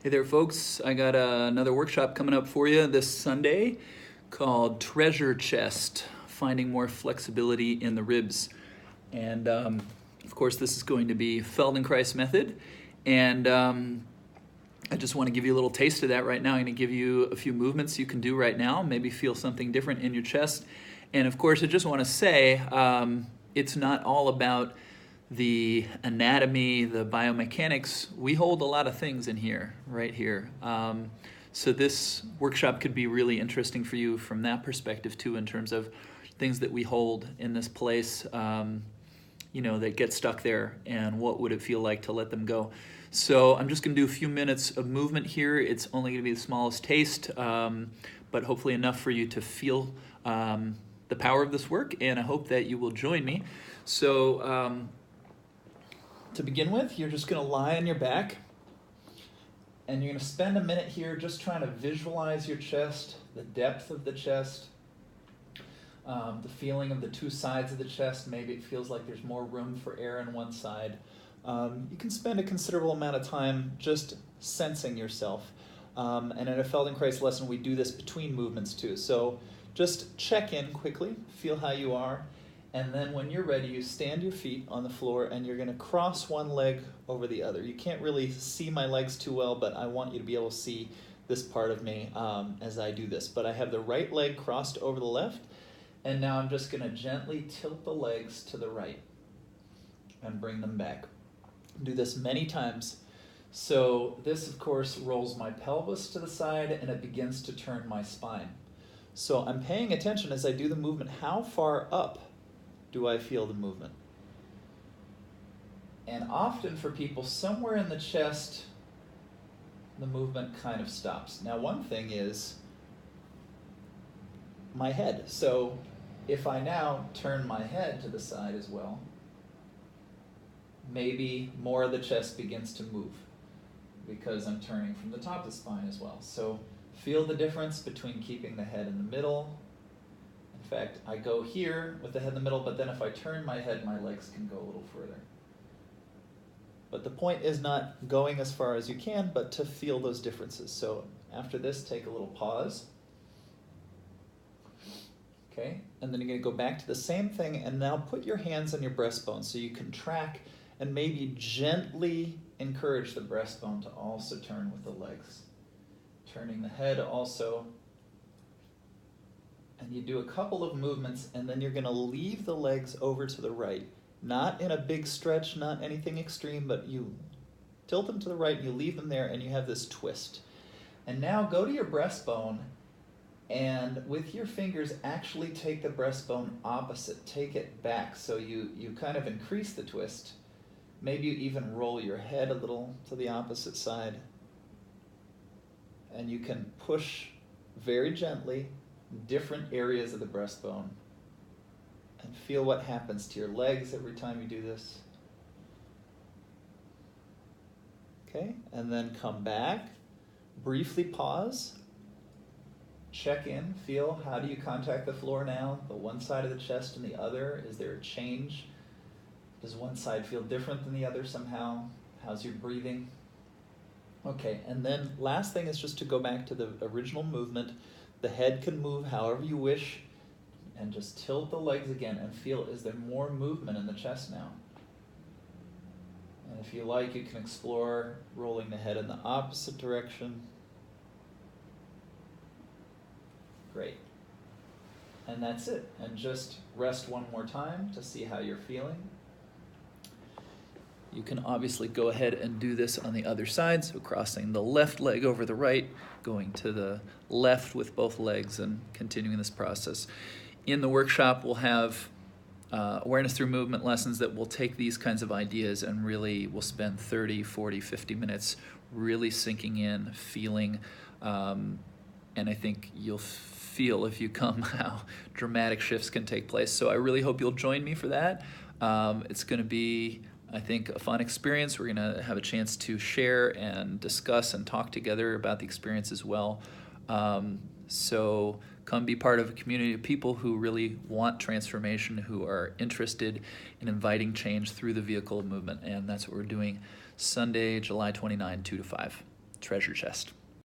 Hey there, folks. I got another workshop coming up for you this Sunday called Treasure Chest, Finding More Flexibility in the Ribs. And of course, this is going to be Feldenkrais Method. And I just want to give you a little taste of that right now. I'm going to give you a few movements you can do right now, maybe feel something different in your chest. And of course, I just want to say it's not all about the anatomy, the biomechanics. We hold a lot of things in here, right here. So this workshop could be really interesting for you from that perspective too, in terms of things that we hold in this place, that get stuck there, and what would it feel like to let them go. So I'm just going to do a few minutes of movement here. It's only going to be the smallest taste, but hopefully enough for you to feel the power of this work, and I hope that you will join me. So to begin with, you're just going to lie on your back, and you're going to spend a minute here just trying to visualize your chest, the depth of the chest, the feeling of the two sides of the chest. Maybe it feels like there's more room for air on one side. You can spend a considerable amount of time just sensing yourself. And in a Feldenkrais lesson, we do this between movements too. So just check in quickly, feel how you are. And then when you're ready, you stand your feet on the floor and you're going to cross one leg over the other. You can't really see my legs too well, but I want you to be able to see this part of me as I do this. But I have the right leg crossed over the left, and now I'm just going to gently tilt the legs to the right and bring them back. Do this many times. So this, of course, rolls my pelvis to the side, and it begins to turn my spine. So I'm paying attention as I do the movement. How far up do I feel the movement? And often for people, somewhere in the chest, the movement kind of stops. Now, one thing is my head. So if I now turn my head to the side as well, maybe more of the chest begins to move because I'm turning from the top of the spine as well. So feel the difference between keeping the head in the middle. In fact, I go here with the head in the middle, but then if I turn my head, my legs can go a little further. But the point is not going as far as you can, but to feel those differences. So after this, take a little pause. Okay, and then you're going to go back to the same thing, and now put your hands on your breastbone so you can track and maybe gently encourage the breastbone to also turn with the legs. Turning the head also. And you do a couple of movements, and then you're going to leave the legs over to the right. Not in a big stretch, not anything extreme, but you tilt them to the right, and you leave them there, and you have this twist. And now go to your breastbone, and with your fingers actually take the breastbone opposite. Take it back, so you kind of increase the twist. Maybe you even roll your head a little to the opposite side. And you can push very gently different areas of the breastbone and feel what happens to your legs every time you do this. Okay, and then come back, briefly pause, check in, feel how do you contact the floor now, the one side of the chest and the other. Is there a change? Does one side feel different than the other somehow? How's your breathing? Okay, and then last thing is just to go back to the original movement. The head can move however you wish, and just tilt the legs again and feel, is there more movement in the chest now? And if you like, you can explore rolling the head in the opposite direction. Great. And that's it. And just rest one more time to see how you're feeling. You can obviously go ahead and do this on the other side, so crossing the left leg over the right, going to the left with both legs, and continuing this process. In the workshop, we'll have awareness through movement lessons that will take these kinds of ideas and really will spend 30, 40, 50 minutes really sinking in, feeling, and I think you'll feel if you come how dramatic shifts can take place. So I really hope you'll join me for that. It's going to be, I think, a fun experience. We're going to have a chance to share and discuss and talk together about the experience as well. So come be part of a community of people who really want transformation, who are interested in inviting change through the vehicle of movement. And that's what we're doing Sunday, July 29, 2 to 5. treasure chest.